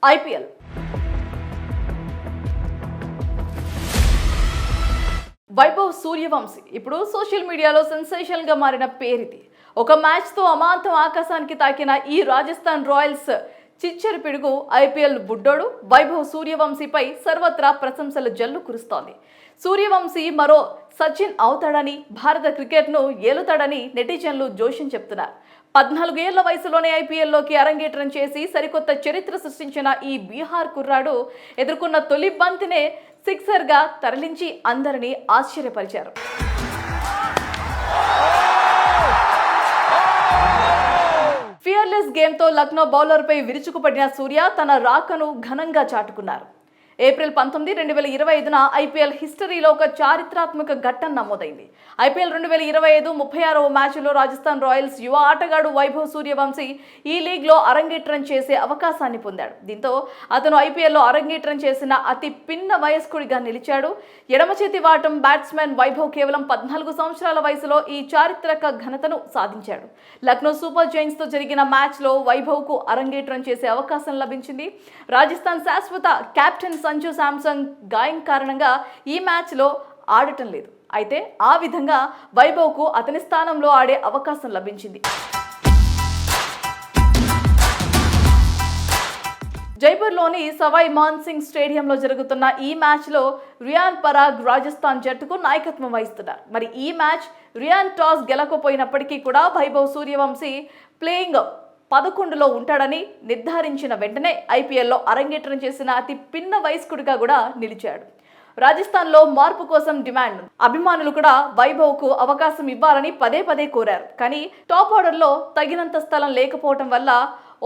IPL Vaibhav Suryavanshi ఇప్పుడు social మీడియాలో sensational గా మారిన పేరిది. ఒక మ్యాచ్ తో అమాంతం ఆకాశానికి తాకిన ఈ రాజస్థాన్ రాయల్స్ చిచ్చరి పిడుగు ఐపీఎల్ బుడ్డోడు వైభవ్ సూర్యవంశీపై సర్వత్రా ప్రశంసల జల్లు కురుస్తోంది. సూర్యవంశీ మరో సచిన్ అవుతాడని, భారత క్రికెట్ను ఏలుతాడని నెటిజన్లు జోష్యం చెప్తున్నారు. 14 ఏళ్ల వయసులోనే ఐపీఎల్లోకి అరంగేట్రం చేసి సరికొత్త చరిత్ర సృష్టించిన ఈ బీహార్ కుర్రాడు ఎదుర్కొన్న తొలి బంతినే సిక్సర్గా తరలించి అందరినీ ఆశ్చర్యపరిచారు. ఫియర్లెస్ గేమ్తో లక్నో బౌలర్పై విరుచుకుపడిన సూర్య తన రాకను ఘనంగా చాటుకున్నారు. ఏప్రిల్ 19, 2025న ఐపీఎల్ హిస్టరీలో ఒక చారిత్రాత్మక ఘట్టం నమోదైంది. ఐపీఎల్ 2025 36వ మ్యాచ్లో రాజస్థాన్ రాయల్స్ యువ ఆటగాడు వైభవ్ సూర్యవంశీ ఈ లీగ్లో అరంగేట్రం చేసే అవకాశాన్ని పొందాడు. దీంతో అతను ఐపీఎల్లో అరంగేట్రం చేసిన అతి పిన్న వయస్కుడిగా నిలిచాడు. ఎడమ చేతి వాటం బ్యాట్స్మెన్ వైభవ్ కేవలం 14 సంవత్సరాల వయసులో ఈ చారిత్రక ఘనతను సాధించాడు. లక్నో సూపర్ జైంట్స్తో జరిగిన మ్యాచ్లో వైభవ్కు అరంగేట్రం చేసే అవకాశం లభించింది. రాజస్థాన్ శాశ్వత కెప్టెన్ సంజు శాంసన్ గాయం కారణంగా ఈ మ్యాచ్లో ఆడటం లేదు. అయితే ఆ విధంగా వైభవ్కు అతని స్థానంలో ఆడే అవకాశం లభించింది. జైపూర్లోని సవాయ్ మాన్ సింగ్ స్టేడియంలో జరుగుతున్న ఈ మ్యాచ్లో రియాన్ పరాగ్ రాజస్థాన్ జట్టుకు నాయకత్వం వహిస్తున్నారు. మరి ఈ మ్యాచ్ రియాన్ టాస్ గెలకపోయినప్పటికీ కూడా వైభవ్ సూర్యవంశీ ప్లేయింగ్ 11లో ఉంటాడని నిర్ధారించిన వెంటనే ఐపీఎల్లో అరంగేట్రం చేసిన అతి పిన్న వయస్కుడిగా కూడా నిలిచాడు. రాజస్థాన్లో మార్పు కోసం డిమాండ్. అభిమానులు కూడా వైభవ్కు అవకాశం ఇవ్వాలని పదే పదే కోరారు. కానీ టాప్ ఆర్డర్లో తగినంత స్థలం లేకపోవడం వల్ల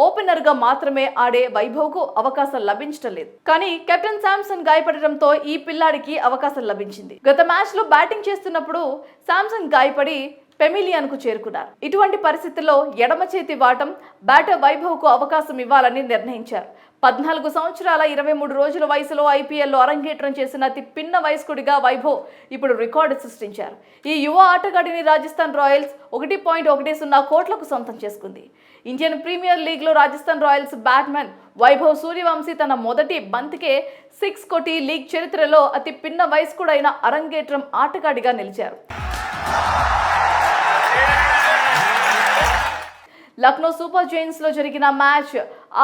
ఓపెనర్గా మాత్రమే ఆడే వైభవ్కు అవకాశం లభించడం లేదు. కానీ కెప్టెన్ శాంసన్ గాయపడటంతో ఈ పిల్లాడికి అవకాశం లభించింది. గత మ్యాచ్లో బ్యాటింగ్ చేస్తున్నప్పుడు శాంసన్ గాయపడి పెమిలియన్కు చేరుకున్నారు. ఇటువంటి పరిస్థితుల్లో ఎడమ చేతి వాటం బ్యాటర్ వైభవ్కు అవకాశం ఇవ్వాలని నిర్ణయించారు. 14 సంవత్సరాల 23 రోజుల వయసులో ఐపీఎల్లో అరంగేట్రం చేసిన అతి పిన్న వయస్కుడిగా వైభవ్ ఇప్పుడు రికార్డు సృష్టించారు. ఈ యువ ఆటగాడిని రాజస్థాన్ రాయల్స్ 1.10 కోట్లకు సొంతం చేసుకుంది. ఇండియన్ ప్రీమియర్ లీగ్లో రాజస్థాన్ రాయల్స్ బ్యాట్స్మెన్ వైభవ్ సూర్యవంశీ తన మొదటి బంతికే 6 కొట్టి లీగ్ చరిత్రలో అతి పిన్న వయస్కుడైన అరంగేట్రం ఆటగాడిగా నిలిచారు. లక్నో సూపర్ జైంట్స్లో జరిగిన మ్యాచ్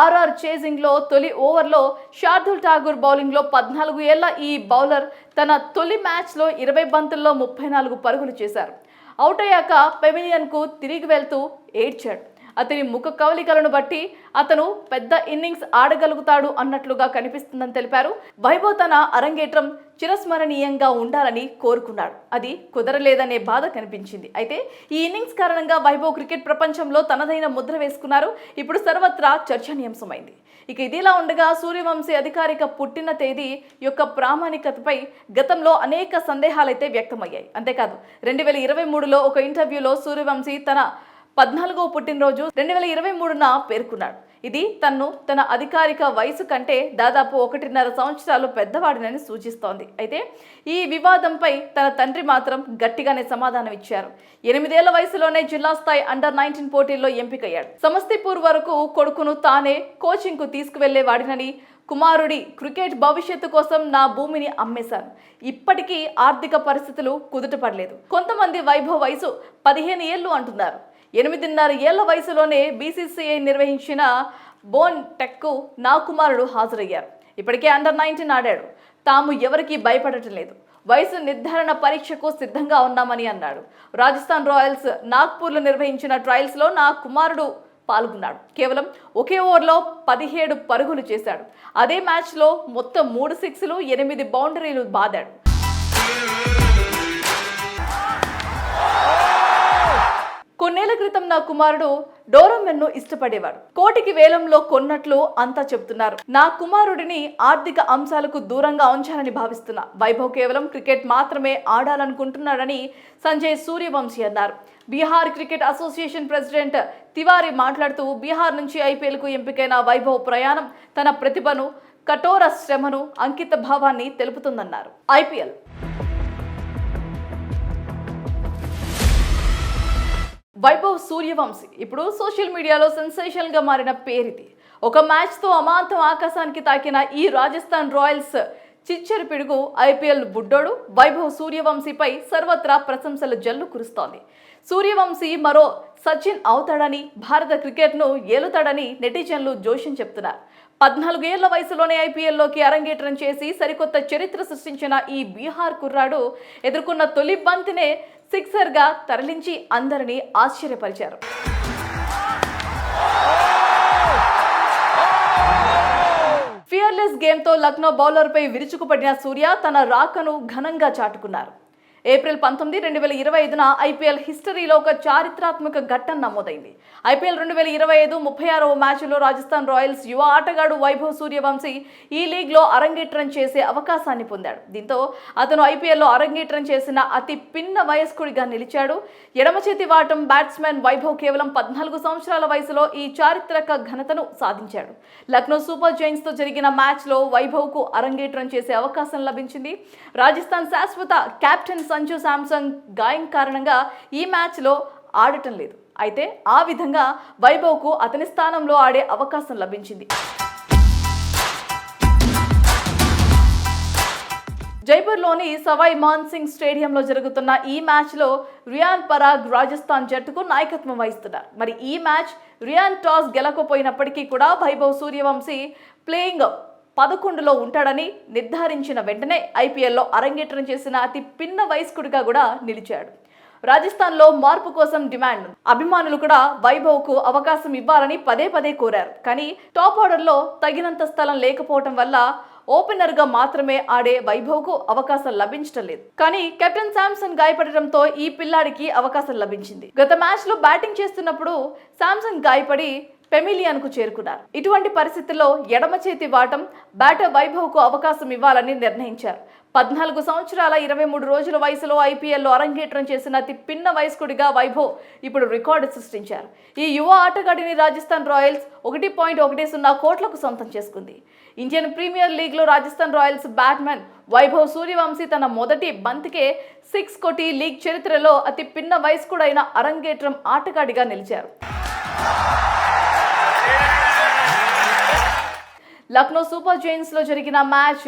ఆర్ఆర్ చేజింగ్లో తొలి ఓవర్లో శార్దుల్ ఠాగూర్ బౌలింగ్లో 14 ఏళ్ల ఈ బౌలర్ తన తొలి మ్యాచ్లో 20 బంతుల్లో 34 పరుగులు చేశారు. అవుట్ అయ్యాక పెవిలియన్కు తిరిగి వెళ్తూ ఏడ్చాడు. అతని ముఖ కవలికలను బట్టి అతను పెద్ద ఇన్నింగ్స్ ఆడగలుగుతాడు అన్నట్లుగా కనిపిస్తుందని తెలిపారు. వైభవ్ తన అరంగేట్రం చిరస్మరణీయంగా ఉండాలని కోరుకున్నాడు. అది కుదరలేదనే బాధ కనిపించింది. అయితే ఈ ఇన్నింగ్స్ కారణంగా వైభవ్ క్రికెట్ ప్రపంచంలో తనదైన ముద్ర వేసుకున్నారు. ఇప్పుడు సర్వత్రా చర్చనీయాంశమైంది. ఇక ఇదిలా ఉండగా సూర్యవంశీ అధికారిక పుట్టిన తేదీ యొక్క ప్రామాణికతపై గతంలో అనేక సందేహాలైతే వ్యక్తమయ్యాయి. అంతేకాదు 2023లో ఒక ఇంటర్వ్యూలో సూర్యవంశీ తన 14వ పుట్టినరోజు 2023న పేర్కొన్నాడు. ఇది తన అధికారిక వయసు కంటే దాదాపు 1.5 సంవత్సరాలు పెద్దవాడినని సూచిస్తోంది. అయితే ఈ వివాదంపై తన తండ్రి మాత్రం గట్టిగానే సమాధానం ఇచ్చారు. 8 ఏళ్ల వయసులోనే జిల్లా స్థాయి అండర్-19 పోటీల్లో ఎంపికయ్యాడు. సమస్తీపూర్ వరకు కొడుకును తానే కోచింగ్కు తీసుకువెళ్లేవాడినని, కుమారుడి క్రికెట్ భవిష్యత్తు కోసం నా భూమిని అమ్మేశాను. ఇప్పటికీ ఆర్థిక పరిస్థితులు కుదుటపడలేదు. కొంతమంది వైభవ్ వయసు 15 ఏళ్లు అంటున్నారు. 8.5 ఏళ్ల వయసులోనే బీసీసీఐ నిర్వహించిన బోన్ టెక్కు నా కుమారుడు హాజరయ్యారు. ఇప్పటికే అండర్-19 ఆడాడు. తాము ఎవరికీ భయపడటం లేదు. వయసు నిర్ధారణ పరీక్షకు సిద్ధంగా ఉన్నామని అన్నాడు. రాజస్థాన్ రాయల్స్ నాగ్పూర్లో నిర్వహించిన ట్రయల్స్లో నా కుమారుడు పాల్గొన్నాడు. కేవలం ఒకే ఓవర్లో 17 పరుగులు చేశాడు. అదే మ్యాచ్లో మొత్తం 3 సిక్స్లు 8 బౌండరీలు బాదాడు. కొన్నేళ్ల క్రితం నా కుమారుడు డోరోమెన్ను ఇష్టపడేవాడు. కోటికి వేలంలో కొన్నట్లు అంతా చెబుతున్నారు. నా కుమారుడిని ఆర్థిక అంశాలకు దూరంగా ఉంచాలని భావిస్తున్నా. వైభవ్ కేవలం క్రికెట్ మాత్రమే ఆడాలనుకుంటున్నాడని సంజయ్ సూర్యవంశీ అన్నారు. Bihar cricket association president Tiwari మాట్లాడుతూ బీహార్ నుంచి ఐపీఎల్కు ఎంపికైన వైభవ్ ప్రయాణం తన ప్రతిభను, కఠోర శ్రమను, అంకిత భావాన్ని తెలుపుతుందన్నారు. ఐపీఎల్ వైభవ్ సూర్యవంశీ ఇప్పుడు సోషల్ మీడియాలో సెన్సేషనల్ గా మారిన పేరిది. ఒక మ్యాచ్తో అమాంతం ఆకాశానికి తాకిన ఈ రాజస్థాన్ రాయల్స్ చిచ్చరి పిడుగు ఐపీఎల్ బుడ్డోడు వైభవ్ సూర్యవంశీపై సర్వత్రా ప్రశంసలు జల్లు కురుస్తోంది. సూర్యవంశీ మరో సచిన్ అవుతాడని, భారత క్రికెట్ను ఏలుతాడని నెటిజన్లు జోష్యం చెప్తున్నారు. 14 ఏళ్ల వయసులోనే ఐపీఎల్లోకి అరంగేట్రం చేసి సరికొత్త చరిత్ర సృష్టించిన ఈ బీహార్ కుర్రాడు ఎదుర్కొన్న తొలి బంతినే సిక్సర్గా తరలించి అందరినీ ఆశ్చర్యపరిచారు. ఫియర్లెస్ గేమ్తో లక్నో బౌలర్పై విరుచుకుపడిన సూర్య తన రాకను ఘనంగా చాటుకున్నారు. ఏప్రిల్ 19, 2025న ఐపీఎల్ హిస్టరీలో ఒక చారిత్రాత్మక ఘట్టం నమోదైంది. ఐపీఎల్ 2025 36వ మ్యాచ్లో రాజస్థాన్ రాయల్స్ యువ ఆటగాడు వైభవ్ సూర్యవంశీ ఈ లీగ్లో అరంగేట్రం చేసే అవకాశాన్ని పొందాడు. దీంతో అతను ఐపీఎల్లో అరంగేట్రం చేసిన అతి పిన్న వయస్కుడిగా నిలిచాడు. ఎడమ చేతి వాటం బ్యాట్స్మెన్ వైభవ్ కేవలం 14 సంవత్సరాల వయసులో ఈ చారిత్రక ఘనతను సాధించాడు. లక్నో సూపర్ జైంట్స్తో జరిగిన మ్యాచ్లో వైభవ్కు అరంగేట్రం చేసే అవకాశం లభించింది. రాజస్థాన్ శాశ్వత కెప్టెన్ సంజు శాంసన్ గాయం కారణంగా ఈ మ్యాచ్లో ఆడటం లేదు. అయితే ఆ విధంగా వైభవ్కు అతని స్థానంలో ఆడే అవకాశం లభించింది. జైపూర్లోని సవాయ్ మాన్ సింగ్ స్టేడియంలో జరుగుతున్న ఈ మ్యాచ్లో రియాన్ పరాగ్ రాజస్థాన్ జట్టుకు నాయకత్వం వహిస్తున్నారు. మరి ఈ మ్యాచ్ రియాన్ టాస్ గెలకపోయినప్పటికీ కూడా వైభవ్ సూర్యవంశీ ప్లేయింగ్ 11లో ఉంటాడని నిర్ధారించిన వెంటనే ఐపీఎల్లో అరంగేట్రం చేసిన అతి పిన్న వయస్కుడిగా కూడా నిలిచాడు. రాజస్థాన్లో మార్పు కోసం డిమాండ్. అభిమానులు కూడా వైభవ్కు అవకాశం ఇవ్వాలని పదే పదే కోరారు. కానీ టాప్ ఆర్డర్లో తగినంత స్థలం లేకపోవడం వల్ల ఓపెనర్గా మాత్రమే ఆడే వైభవ్కు అవకాశం లభించడం లేదు. కానీ కెప్టెన్ శాంసన్ గాయపడటంతో ఈ పిల్లాడికి అవకాశం లభించింది. గత మ్యాచ్లో బ్యాటింగ్ చేస్తున్నప్పుడు శాంసన్ గాయపడి పెమిలియన్కు చేరుకున్నారు. ఇటువంటి పరిస్థితుల్లో ఎడమ చేతి వాటం బ్యాటర్ వైభవ్కు అవకాశం ఇవ్వాలని నిర్ణయించారు. 14 సంవత్సరాల 23 రోజుల వయసులో ఐపీఎల్లో అరంగేట్రం చేసిన అతి పిన్న వయస్కుడిగా వైభవ్ ఇప్పుడు రికార్డు సృష్టించారు. ఈ యువ ఆటగాడిని రాజస్థాన్ రాయల్స్ 1.10 కోట్లకు సొంతం చేసుకుంది. ఇండియన్ ప్రీమియర్ లీగ్లో రాజస్థాన్ రాయల్స్ బ్యాట్స్మెన్ వైభవ్ సూర్యవంశీ తన మొదటి బంతికే 6 కొట్టి లీగ్ చరిత్రలో అతి పిన్న వయస్కుడైన అరంగేట్రం ఆటగాడిగా నిలిచారు. లక్నో సూపర్ జైంట్స్లో జరిగిన మ్యాచ్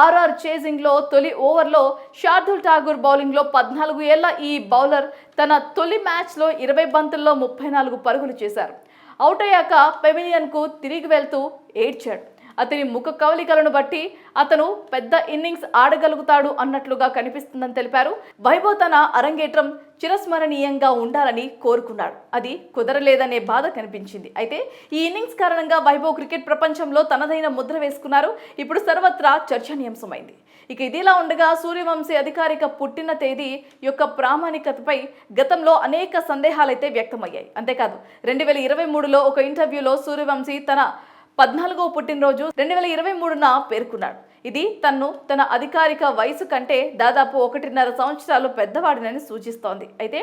ఆర్ఆర్ చేజింగ్లో తొలి ఓవర్లో శార్దుల్ ఠాగూర్ బౌలింగ్లో 14 ఏళ్ల ఈ బౌలర్ తన తొలి మ్యాచ్లో 20 బంతుల్లో 34 పరుగులు చేశారు. అవుట్ అయ్యాక పెవిలియన్కు తిరిగి వెళ్తూ ఏడ్చాడు. అతని ముఖ కవలికలను బట్టి అతను పెద్ద ఇన్నింగ్స్ ఆడగలుగుతాడు అన్నట్లుగా కనిపిస్తుందని తెలిపారు. వైభవ్ తన అరంగేట్రం చిరస్మరణీయంగా ఉండాలని కోరుకున్నాడు. అది కుదరలేదనే బాధ కనిపించింది. అయితే ఈ ఇన్నింగ్స్ కారణంగా వైభవ్ క్రికెట్ ప్రపంచంలో తనదైన ముద్ర వేసుకున్నారు. ఇప్పుడు సర్వత్రా చర్చనీయాంశమైంది. ఇక ఇదిలా ఉండగా సూర్యవంశీ అధికారిక పుట్టిన తేదీ యొక్క ప్రామాణికతపై గతంలో అనేక సందేహాలైతే వ్యక్తమయ్యాయి. అంతేకాదు 2023లో ఒక ఇంటర్వ్యూలో సూర్యవంశీ తన 14వ పుట్టినరోజు 2023న పేర్కొన్నాడు. ఇది తన అధికారిక వయసు కంటే దాదాపు 1.5 సంవత్సరాలు పెద్దవాడినని సూచిస్తోంది. అయితే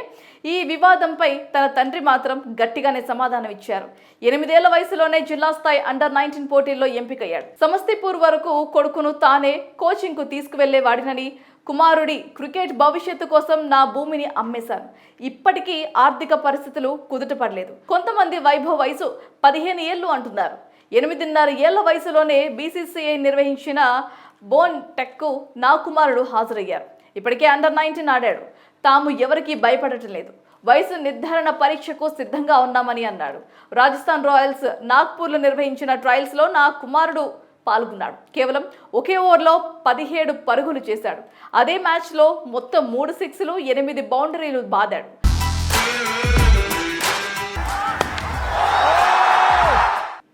ఈ వివాదంపై తన తండ్రి మాత్రం గట్టిగానే సమాధానం ఇచ్చారు. 8 ఏళ్ల వయసులోనే జిల్లా స్థాయి అండర్-19 పోటీల్లో ఎంపికయ్యాడు. సమస్తీపూర్ వరకు కొడుకును తానే కోచింగ్కు తీసుకువెళ్లేవాడినని, కుమారుడి క్రికెట్ భవిష్యత్తు కోసం నా భూమిని అమ్మేశాను. ఇప్పటికీ ఆర్థిక పరిస్థితులు కుదుటపడలేదు. కొంతమంది వైభవ్ వయసు 15 ఏళ్లు అంటున్నారు. 8.5 ఏళ్ల వయసులోనే బీసీసీఐ నిర్వహించిన బోన్ టెక్కు నా కుమారుడు హాజరయ్యారు. ఇప్పటికే అండర్-19 ఆడాడు. తాము ఎవరికీ భయపడటం లేదు. వయసు నిర్ధారణ పరీక్షకు సిద్ధంగా ఉన్నామని అన్నాడు. రాజస్థాన్ రాయల్స్ నాగ్పూర్లో నిర్వహించిన ట్రయల్స్లో నా కుమారుడు పాల్గొన్నాడు. కేవలం ఒకే ఓవర్లో 17 పరుగులు చేశాడు. అదే మ్యాచ్లో మొత్తం 3 సిక్స్లు 8 బౌండరీలు బాదాడు.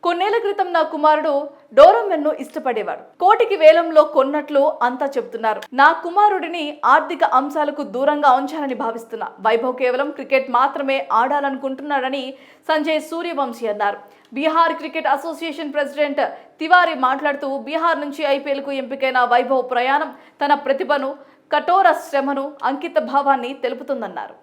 కొన్నేళ్ల క్రితం నా కుమారుడు డోరమెన్ను ఇష్టపడేవాడు. కోటికి వేలంలో కొన్నట్లు అంతా చెప్తున్నారు. నా కుమారుడిని ఆర్థిక అంశాలకు దూరంగా ఉంచాలని భావిస్తున్నా. వైభవ్ కేవలం క్రికెట్ మాత్రమే ఆడాలనుకుంటున్నాడని సంజయ్ సూర్యవంశీ అన్నారు. Bihar cricket association president Tiwari మాట్లాడుతూ బీహార్ నుంచి ఐపీఎల్కు ఎంపికైన వైభవ్ ప్రయాణం తన ప్రతిభను, కఠోర శ్రమను, అంకిత భావాన్ని తెలుపుతుందన్నారు.